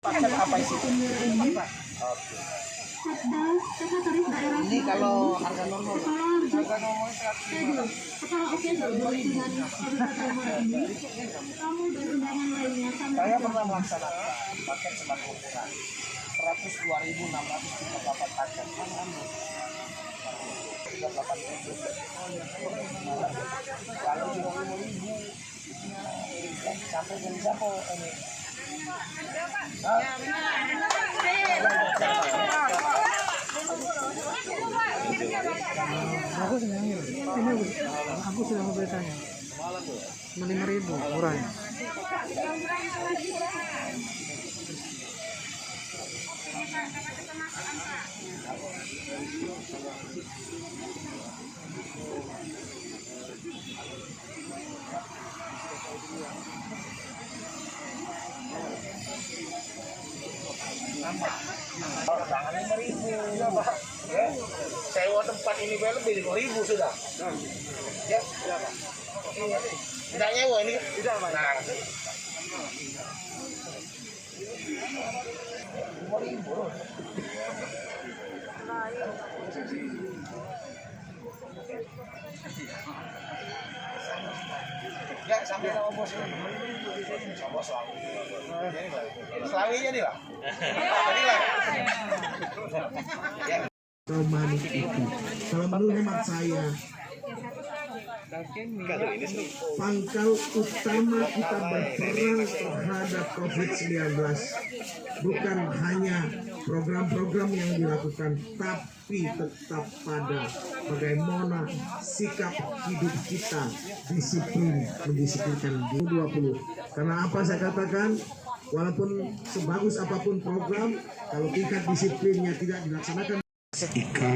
paket apa isinya? Oke. Ini kalau harga normal. Harga normal 105. Saya pernah melaksanakan paket sembako murah 102.638 paket. 38.000. Kalau 25.000 sampai jadi siapa ini? Aku sudah mau bertanya. 5.000 murahnya. Jangan 5.000 ya. Sewa tempat ini lebih 5.000 sudah. Ya, berapa? Tidak nyewa ini. Tidak, Pak. Nah. 5.000. Ya, sampai sama bos. Sama bos Selawi jadi lah. Jadilah. Ya. Romanik itu, kalau menurut hemat saya, pangkal utama kita berperang terhadap COVID-19 bukan hanya program-program yang dilakukan, tapi tetap pada bagaimana sikap hidup kita disiplin, mendisiplinkan 2020. Karena apa saya katakan, walaupun sebagus apapun program, kalau tingkat disiplinnya tidak dilaksanakan. Ika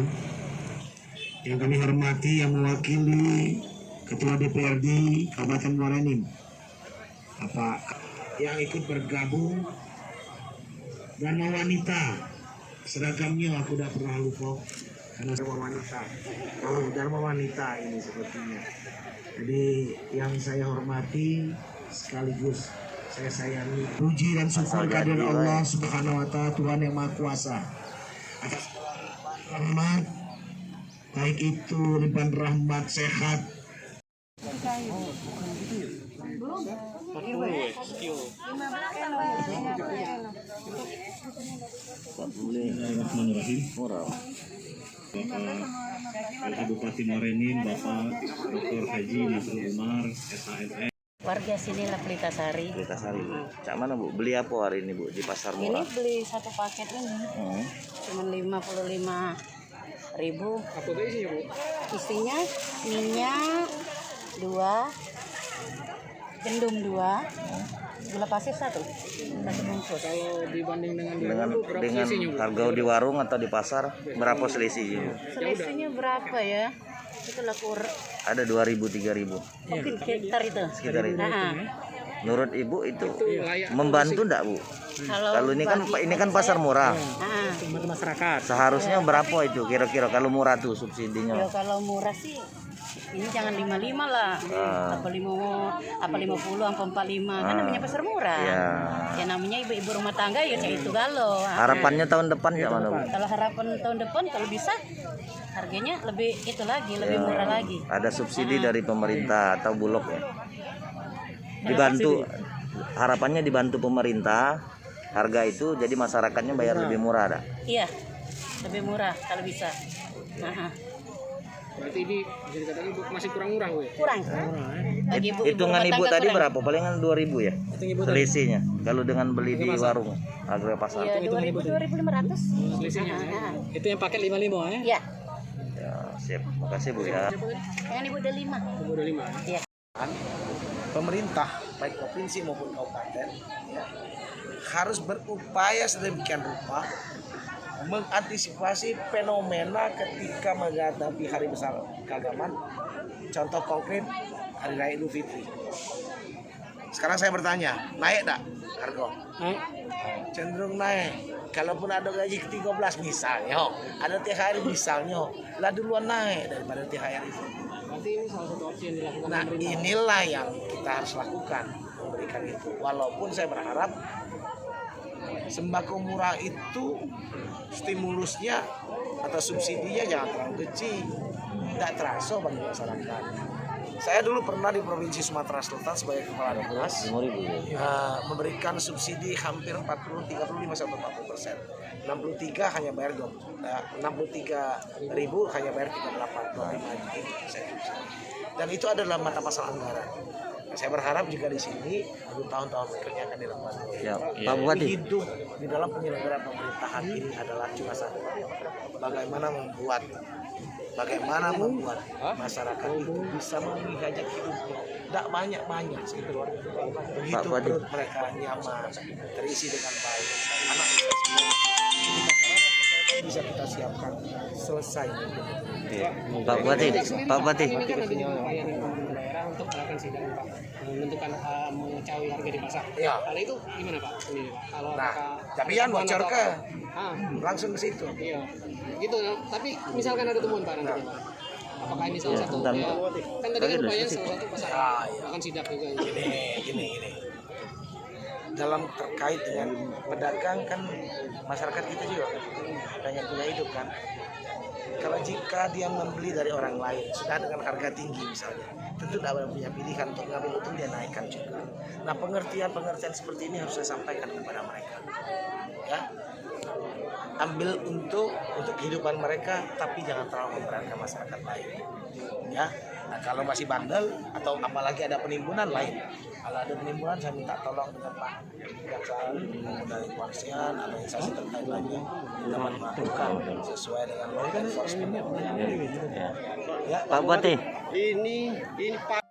yang kami hormati, yang mewakili Ketua DPRD Kabupaten Muara Enim, yang ikut bergabung, dan wanita seragamnya aku tidak pernah lupa karena sama wanita. Dharma wanita ini sepertinya. Jadi yang saya hormati sekaligus saya sayangi, puji dan syukur kehadirat Allah Subhanahu wa Ta'ala, Tuhan yang Maha Kuasa, atas rahmat, baik itu limpahan rahmat, sehat. Bapak Bupati Muara Enim, Bapak Dr. Haji Nasrul Umar, SHME. Warga sini lah Pelita Sari. Pelita Sari. Cak mana Bu? Beli apa hari ini Bu di pasar murah? Ini beli satu paket ini. Cuma 55.000. Apa tuh isinya, Bu? Isinya minyak 2, gendum 2, gula pasir 1 bungkus. Kalau dibanding dengan di Dengan warung, berapa dengan selisihnya, Bu? harga di warung atau di pasar berapa selisihnya Bu? Selisihnya berapa ya? Itulah Ada 2.000, 3.000. mungkin sekitar itu. Sekitar itu. Nah, Menurut Ibu itu layak membantu enggak Bu? Kalau ini kan pasar murah. untuk masyarakat. Seharusnya berapa itu kira-kira kalau murah tuh subsidinya? ya kalau murah sih ini jangan 55 lah. Apa 50 apa 45 kan namanya pasar murah. Ya. Ya namanya ibu-ibu rumah tangga ya kayak itu galau. Harapannya tahun depan ya mana Bu? Kalau harapan tahun depan kalau bisa harganya lebih itu lagi, lebih murah lagi. Ada subsidi dari pemerintah atau Bulog ya? Dibantu, harapannya dibantu pemerintah, harga itu jadi masyarakatnya bayar lebih murah ada? Iya, lebih murah kalau bisa. Berarti ini bisa dikatakan Ibu masih kurang murah, Bu? Kurang. Bagi ibu-ibu Hitungan rumah Ibu tangga tadi kurang. berapa? Palingan 2.000 ya? Selisihnya. Kalau dengan beli di warung, harga pasar. Iya, 2.500. Selisihnya. Itu yang paket 55 ya? Iya. Ya, siap. Makasih Bu ya. Yang ibu udah 5. Udah 5. Iya. Pemerintah baik provinsi maupun kabupaten ya, harus berupaya sedemikian rupa mengantisipasi fenomena ketika menghadapi hari besar keagamaan. Contoh konkret hari raya Idul Fitri. Sekarang saya bertanya, naik tak harga? Naik. Cenderung naik. Kalaupun ada gaji ke-13 misalnya, ada THR misalnya, lah duluan naik daripada THR itu. Berarti ini salah satu opsi yang dilakukan Nah, pemerintah. inilah yang kita harus lakukan, memberikan itu. Walaupun saya berharap Sembako murah itu stimulusnya atau subsidinya jangan terlalu kecil, tidak terasa bagi masyarakat. Saya dulu pernah di Provinsi Sumatera Selatan sebagai kepala dinas 5.000 ya. memberikan subsidi hampir 40, 35 sampai 40%. 63 hanya bayar 63.000 hanya bayar 38,25. Dan itu adalah mata pasal anggaran. Saya berharap juga di sini untuk tahun-tahun berikutnya akan dilakukan. Ya, Pak Bupati. Hidup di dalam penyelenggaraan pemerintahan ini adalah cuma satu. Bagaimana membuat masyarakat itu bisa memenuhi hajat hidupnya. Tidak banyak-banyak gitu. Begitu Pak Bupati. perut mereka nyaman, terisi dengan baik. Anak bisa kita siapkan selesai. Iya. Pak Bupati. Pak Bupati. Ini kan ada juga upaya dari pemerintah daerah untuk melakukan sidang Pak, menentukan mengetahui harga di pasar. Ya. Hal itu gimana Pak? Ini Pak. Kalau Nah, apakah tapi yang temuan bocor atau ke apa? langsung ke situ. Iya. Gitu. Tapi misalkan ada temuan Pak nanti Pak. Apakah ini salah Ya, satu tentang- ya, kan tadi kan upaya salah satu pasar. Ah, iya. Akan sidak juga. Gini. Dalam terkait dengan pedagang kan masyarakat kita juga banyak punya hidup kan. Kalau jika dia membeli dari orang lain sudah dengan harga tinggi misalnya, tentu tidak punya pilihan untuk ngambil untung, dia naikkan juga. Nah, pengertian seperti ini harus saya sampaikan kepada mereka. Ya, ambil untuk kehidupan mereka, tapi jangan terlalu memberatkan masyarakat lain. Ya, nah kalau masih bandel atau apalagi ada penimbunan lain. Kalau ada penimbunan, saya minta tolong dengan Pak Kejaksaan, dari kepolisian atau instansi terkait lainnya kita melakukan sesuai dengan law enforcement. Ya. Pak Bupati. Ini Pak